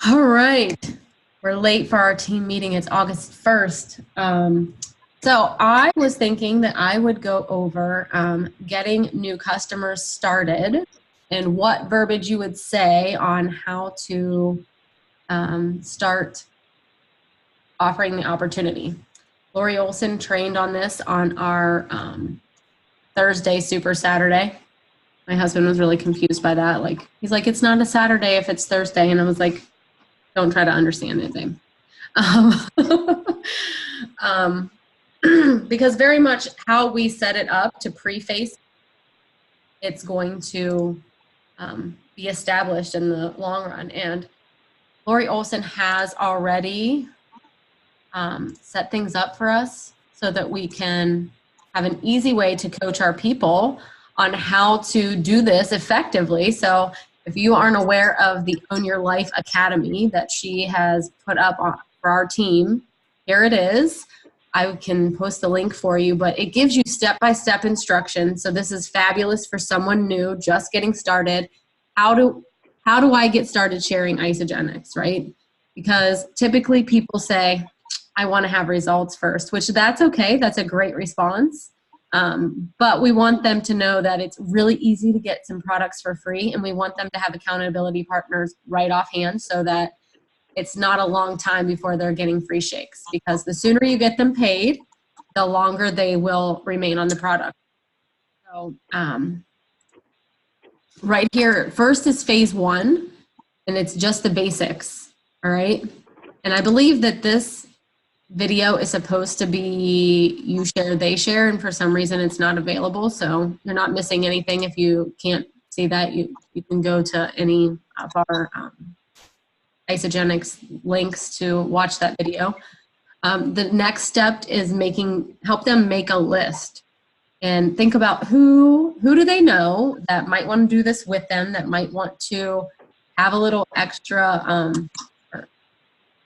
All right. We're late for our team meeting. It's August 1st. So I was thinking that I would go over getting new customers started and what verbiage you would say on how to start offering the opportunity. Lori Olson trained on this on our Thursday Super Saturday. My husband was really confused by that. He's like, it's not a Saturday if it's Thursday. And I was like, don't try to understand anything. Because very much how we set it up to preface, it's going to be established in the long run. And Lori Olson has already set things up for us so that we can have an easy way to coach our people on how to do this effectively. So if you aren't aware of the Own Your Life Academy that she has put up for our team, here it is. I can post the link for you, but it gives you step-by-step instructions. So this is fabulous for someone new, just getting started. How do I get started sharing Isagenix, right? Because typically people say, I want to have results first, which that's okay. That's a great response. But we want them to know that it's really easy to get some products for free, and we want them to have accountability partners right offhand so that it's not a long time before they're getting free shakes, because the sooner you get them paid, the longer they will remain on the product. So right here, first is phase 1, and it's just the basics, all right? And I believe that this video is supposed to be you share, they share, and for some reason it's not available, so you're not missing anything. If you can't see that, you can go to any of our Isagenix links to watch that video. The next step is help them make a list and think about who do they know that might want to do this with them, that might want to have a little extra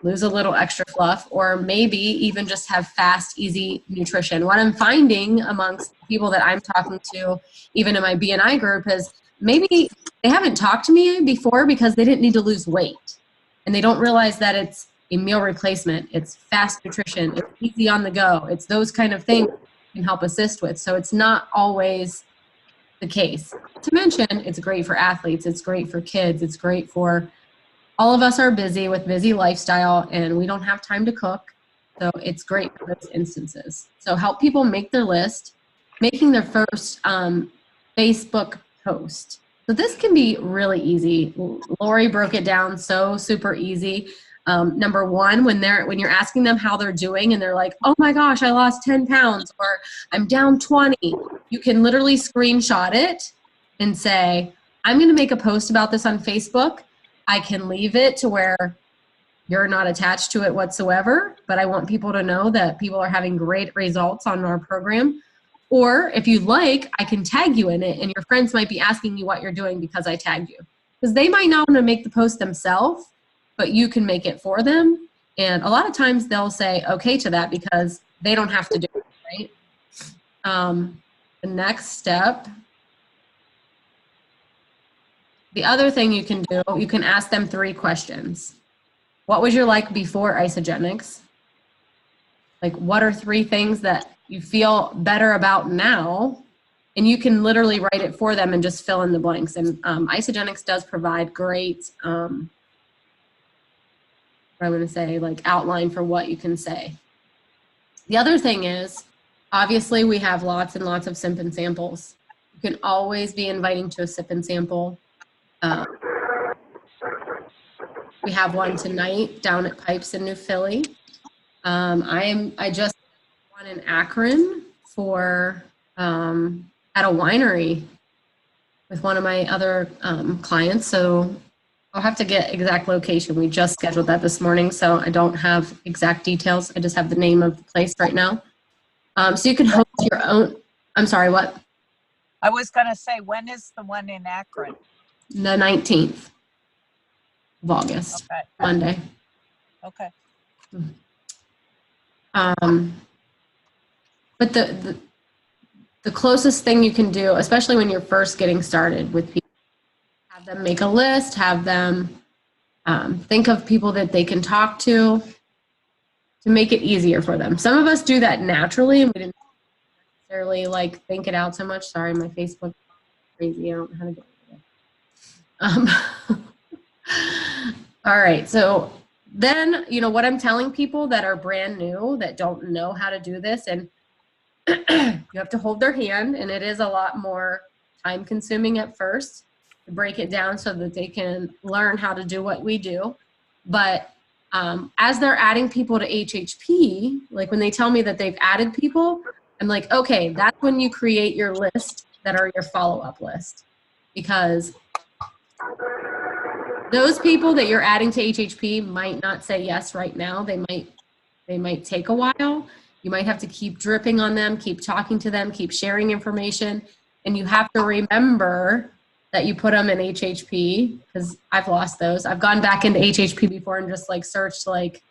lose a little extra fluff, or maybe even just have fast, easy nutrition. What I'm finding amongst people that I'm talking to, even in my BNI group, is maybe they haven't talked to me before because they didn't need to lose weight. And they don't realize that it's a meal replacement, it's fast nutrition, it's easy on the go. It's those kind of things can help assist with. So it's not always the case. To mention, it's great for athletes, it's great for kids, it's great for all of us are busy with busy lifestyle and we don't have time to cook. So it's great for those instances. So help people make their list, making their first Facebook post. So this can be really easy. Lori broke it down so super easy. Number one, when you're asking them how they're doing and they're like, oh my gosh, I lost 10 pounds or I'm down 20, you can literally screenshot it and say, I'm gonna make a post about this on Facebook. I can leave it to where you're not attached to it whatsoever, but I want people to know that people are having great results on our program. Or if you'd like, I can tag you in it and your friends might be asking you what you're doing because I tagged you. Because they might not want to make the post themselves, but you can make it for them. And a lot of times they'll say okay to that because they don't have to do it, right? The next step, the other thing you can do, you can ask them 3 questions. What was your life before Isagenix? Like, what are 3 things that you feel better about now? And you can literally write it for them and just fill in the blanks. And Isagenix does provide great, what I'm going to say, like outline for what you can say. The other thing is, obviously, we have lots and lots of sip and samples. You can always be inviting to a sip and sample. We have one tonight down at Pipes in New Philly. I just did one in Akron for at a winery with one of my other clients. So I'll have to get exact location. We just scheduled that this morning, so I don't have exact details. I just have the name of the place right now. So you can host your own. I'm sorry, what? I was going to say, when is the one in Akron? The 19th of August, okay. Monday. Okay. But the closest thing you can do, especially when you're first getting started with people, have them make a list, have them Think of people that they can talk to make it easier for them. Some of us do that naturally, and we didn't necessarily like think it out so much. Sorry, my Facebook is crazy. I don't know how to get rid of it. All right, so then, you know, what I'm telling people that are brand new, that don't know how to do this, and you have to hold their hand, and it is a lot more time consuming at first to break it down so that they can learn how to do what we do. But as they're adding people to HHP, like when they tell me that they've added people, I'm like, okay, that's when you create your list that are your follow-up list. Because those people that you're adding to HHP might not say yes right now. They might take a while. You might have to keep dripping on them, keep talking to them, keep sharing information. And you have to remember that you put them in HHP, because I've lost those. I've gone back into HHP before and just like searched like,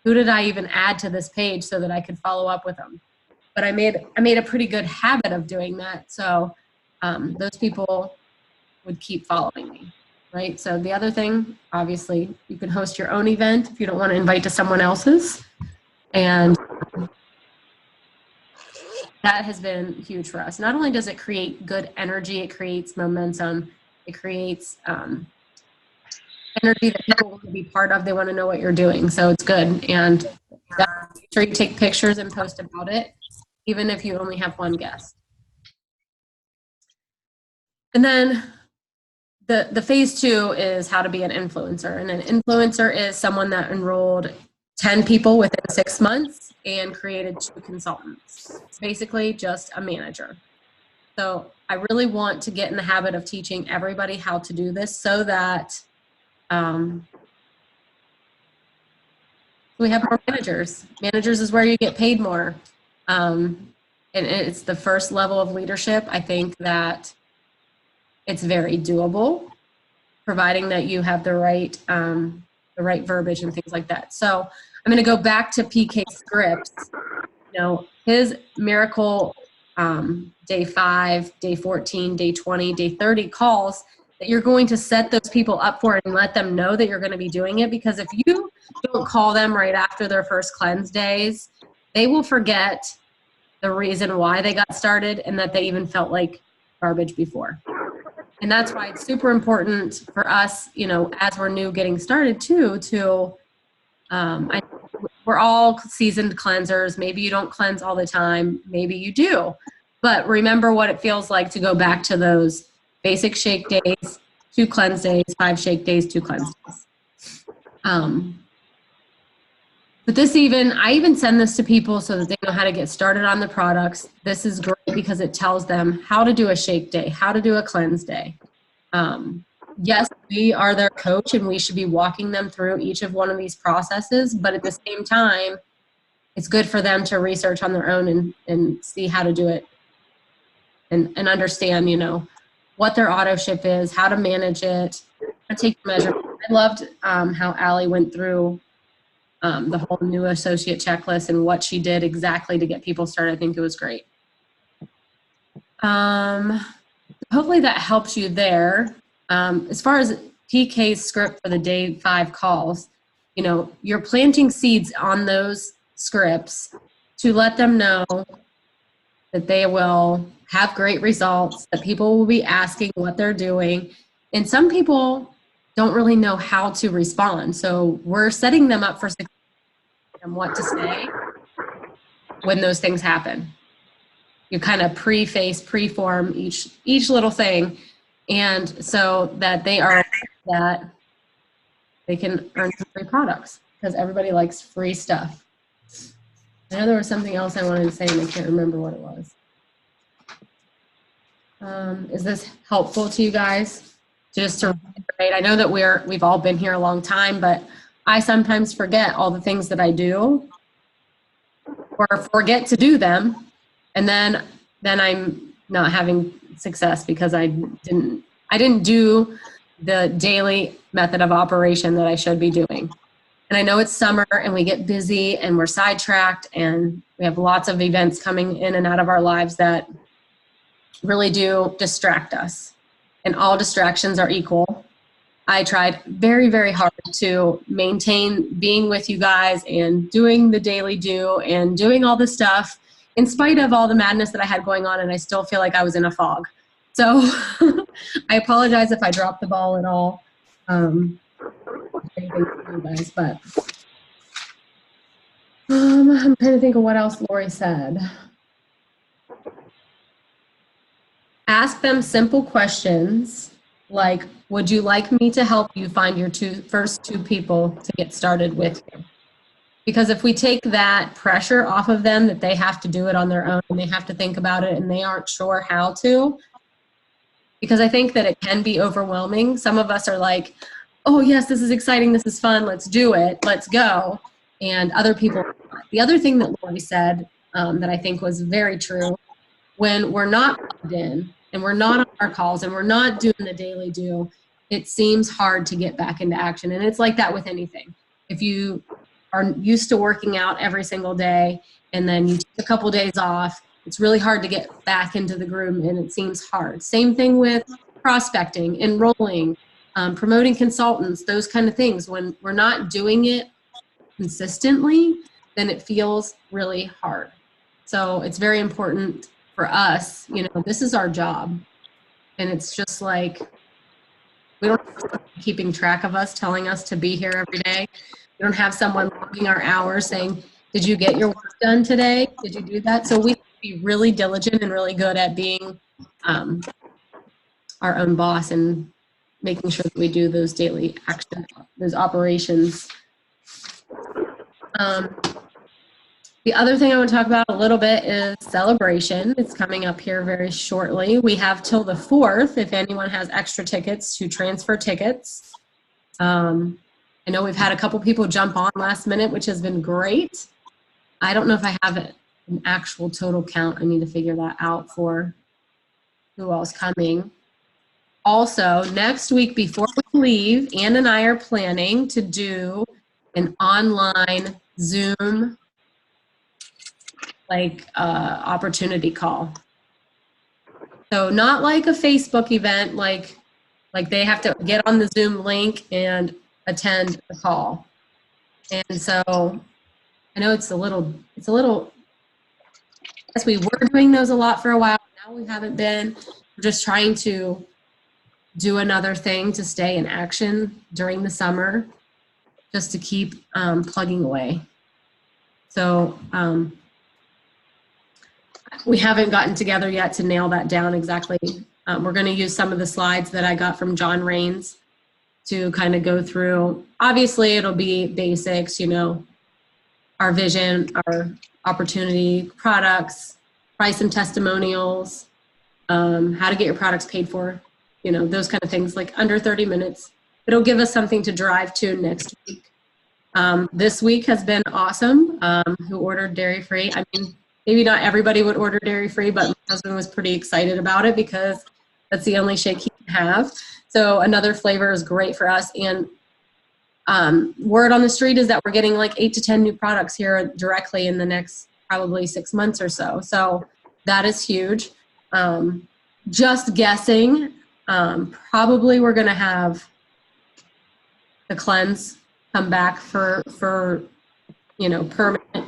who did I even add to this page so that I could follow up with them? But I made a pretty good habit of doing that. So those people would keep following me, right? So the other thing, obviously, you can host your own event if you don't want to invite to someone else's. And that has been huge for us. Not only does it create good energy, it creates momentum, it creates energy that people want to be part of. They want to know what you're doing. So it's good. And make sure you take pictures and post about it, even if you only have one guest. And then the phase 2 is how to be an influencer. And an influencer is someone that enrolled 10 people within 6 months and created 2 consultants. It's basically just a manager. So I really want to get in the habit of teaching everybody how to do this so that we have more managers. Managers is where you get paid more. And it's the first level of leadership. I think that it's very doable, providing that you have the right verbiage and things like that. So I'm going to go back to PK Scripts. You know, his miracle day 5, day 14, day 20, day 30 calls that you're going to set those people up for and let them know that you're going to be doing it. Because if you don't call them right after their first cleanse days, they will forget the reason why they got started and that they even felt like garbage before. And that's why it's super important for us, you know, as we're new getting started too, to, we're all seasoned cleansers. Maybe you don't cleanse all the time. Maybe you do. But remember what it feels like to go back to those basic shake days, 2 cleanse days, 5 shake days, 2 cleanse days. But I even send this to people so that they know how to get started on the products. This is great because it tells them how to do a shake day, how to do a cleanse day. Yes, we are their coach and we should be walking them through each of one of these processes, but at the same time, it's good for them to research on their own and see how to do it and understand, you know, what their auto ship is, how to manage it, how to take measurements. I loved how Allie went through the whole new associate checklist and what she did exactly to get people started. I think it was great. Hopefully that helps you there. As far as PK's script for the day 5 calls, you know, you're planting seeds on those scripts to let them know that they will have great results, that people will be asking what they're doing. And some people don't really know how to respond. So we're setting them up for success and what to say when those things happen. You kind of pre-form each little thing, and so that they can earn some free products, because everybody likes free stuff. I know there was something else I wanted to say and I can't remember what it was. Is this helpful to you guys? Just to reiterate, I know that we've all been here a long time, but I sometimes forget all the things that I do or forget to do them, and then I'm not having success because I didn't do the daily method of operation that I should be doing. And I know it's summer and we get busy and we're sidetracked and we have lots of events coming in and out of our lives that really do distract us. And all distractions are equal. I tried very, very hard to maintain being with you guys and doing the daily do and doing all the stuff in spite of all the madness that I had going on, and I still feel like I was in a fog. So I apologize if I dropped the ball at all. You guys, but I'm trying to think of what else Lori said. Ask them simple questions like, would you like me to help you find your first two people to get started with you? Because if we take that pressure off of them that they have to do it on their own and they have to think about it and they aren't sure how to, because I think that it can be overwhelming. Some of us are like, oh yes, this is exciting, this is fun, let's do it, let's go. And other people, the other thing that Lori said that I think was very true, when we're not plugged in and we're not on our calls and we're not doing the daily do, it seems hard to get back into action. And it's like that with anything. If you are used to working out every single day and then you take a couple days off, it's really hard to get back into the groove and it seems hard. Same thing with prospecting, enrolling, promoting consultants, those kind of things. When we're not doing it consistently, then it feels really hard. So it's very important for us, you know, this is our job. And it's just like, we don't have someone keeping track of us, telling us to be here every day. We don't have someone logging our hours saying, did you get your work done today? Did you do that? So we have to be really diligent and really good at being our own boss and making sure that we do those daily action, those operations. The other thing I want to talk about a little bit is celebration. It's coming up here very shortly. We have till the 4th if anyone has extra tickets to transfer tickets. I know we've had a couple people jump on last minute, which has been great. I don't know if I have an actual total count. I need to figure that out for who else coming. Also, next week before we leave, Ann and I are planning to do an online Zoom opportunity call. So not like a Facebook event, like they have to get on the Zoom link and attend the call. And so I know it's a little, yes, we were doing those a lot for a while. Now we haven't been. We're just trying to do another thing to stay in action during the summer, just to keep plugging away. So we haven't gotten together yet to nail that down exactly. We're going to use some of the slides that I got from John Raines to kind of go through. Obviously, it'll be basics, you know, our vision, our opportunity, products, price and testimonials, how to get your products paid for, you know, those kind of things, like under 30 minutes. It'll give us something to drive to next week. This week has been awesome. Who ordered dairy-free? I mean, maybe not everybody would order dairy-free, but my husband was pretty excited about it because that's the only shake he can have. So another flavor is great for us. And word on the street is that we're getting like 8 to 10 new products here directly in the next probably 6 months or so. So that is huge. Just guessing, probably we're going to have the cleanse come back for you know, permanent.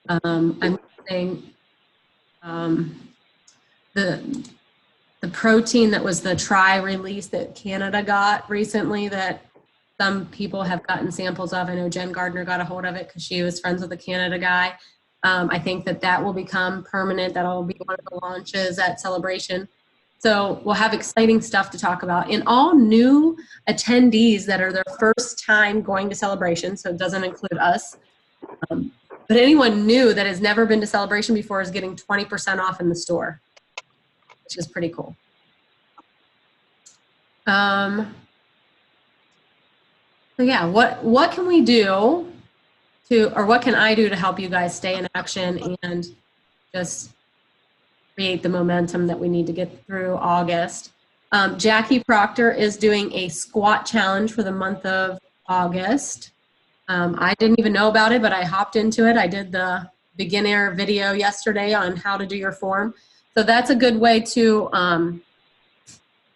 I'm saying the protein that was the try release that Canada got recently that some people have gotten samples of. I know Jen Gardner got a hold of it because she was friends with the Canada guy. I think that will become permanent. That'll be one of the launches at Celebration. So we'll have exciting stuff to talk about. And all new attendees that are their first time going to Celebration, so it doesn't include us, but anyone new that has never been to Celebration before is getting 20% off in the store, which is pretty cool. So yeah, what can we do or what can I do to help you guys stay in action and just create the momentum that we need to get through August? Jackie Proctor is doing a squat challenge for the month of August. I didn't even know about it, but I hopped into it. I did the beginner video yesterday on how to do your form. So that's a good way to,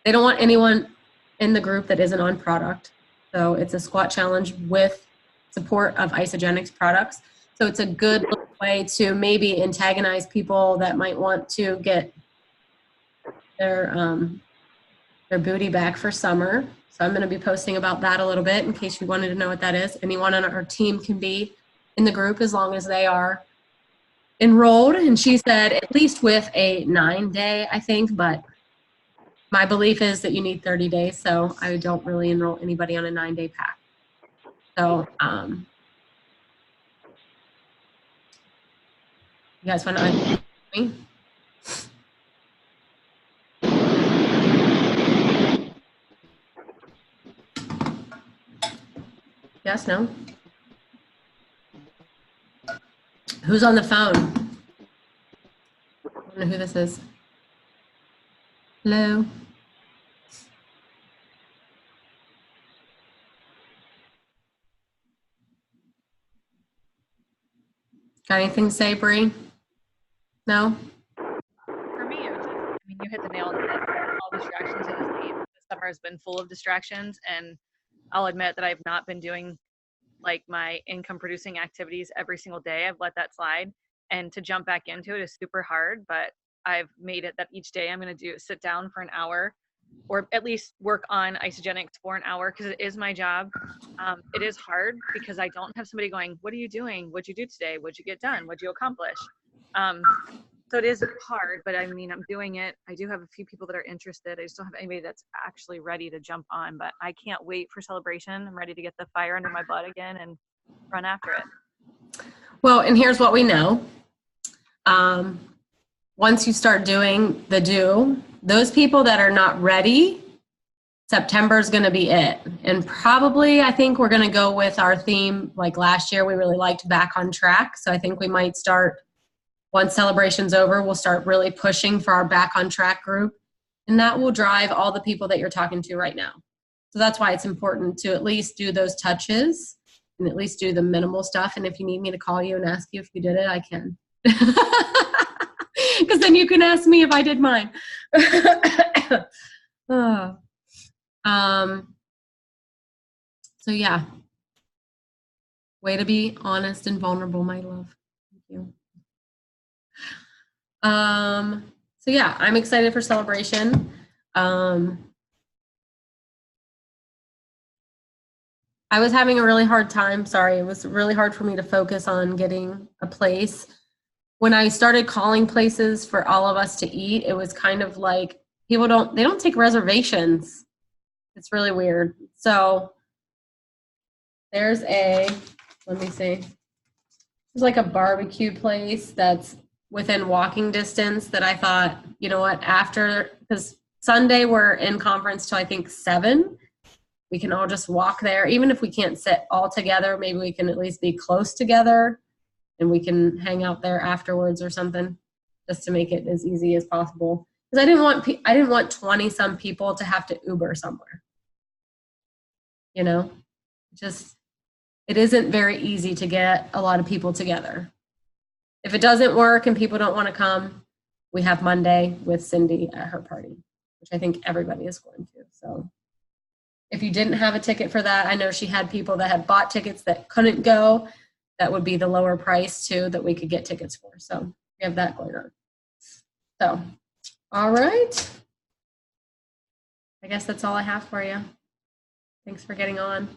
they don't want anyone in the group that isn't on product. So it's a squat challenge with support of Isagenix products. So it's a good way to maybe antagonize people that might want to get their booty back for summer. So I'm going to be posting about that a little bit in case you wanted to know what that is. Anyone on our team can be in the group as long as they are enrolled. And she said at least with a 9-day, I think, but my belief is that you need 30 days. So I don't really enroll anybody on a 9-day pack. So you guys want to me? Yes, no? Who's on the phone? I don't know who this is. Hello? Got anything to say, Bree? No? For me, it was just, I mean, you hit the nail on the head. All distractions are the same. The summer has been full of distractions, and I'll admit that I've not been doing like my income producing activities every single day. I've let that slide, and to jump back into it is super hard, but I've made it that each day I'm going to sit down for an hour or at least work on Isagenix for an hour because it is my job. It is hard because I don't have somebody going, what are you doing? What'd you do today? What'd you get done? What'd you accomplish? So it is hard, but I mean, I'm doing it. I do have a few people that are interested. I just don't have anybody that's actually ready to jump on, but I can't wait for celebration. I'm ready to get the fire under my butt again and run after it. Well, and here's what we know. Once you start doing the those people that are not ready, September is going to be it. And probably, I think we're going to go with our theme. Like last year, we really liked Back on Track. So I think we might start, once celebration's over, we'll start really pushing for our Back on Track group. And that will drive all the people that you're talking to right now. So that's why it's important to at least do those touches and at least do the minimal stuff. And if you need me to call you and ask you if you did it, I can. Because then you can ask me if I did mine. Oh. So yeah, way to be honest and vulnerable, my love. Thank you. So yeah, I'm excited for celebration. I was having a really hard time. Sorry, it was really hard for me to focus on getting a place. When I started calling places for all of us to eat, it was kind of like people don't take reservations. It's really weird. So there's let me see. There's like a barbecue place that's within walking distance that I thought, you know what, because Sunday we're in conference till I think 7. We can all just walk there. Even if we can't sit all together, maybe we can at least be close together and we can hang out there afterwards or something, just to make it as easy as possible. Because I didn't want 20 some people to have to Uber somewhere. You know, it isn't very easy to get a lot of people together. If it doesn't work and people don't want to come, we have Monday with Cindy at her party, which I think everybody is going to. So if you didn't have a ticket for that, I know she had people that had bought tickets that couldn't go. That would be the lower price too that we could get tickets for. So we have that going on. So, all right. I guess that's all I have for you. Thanks for getting on.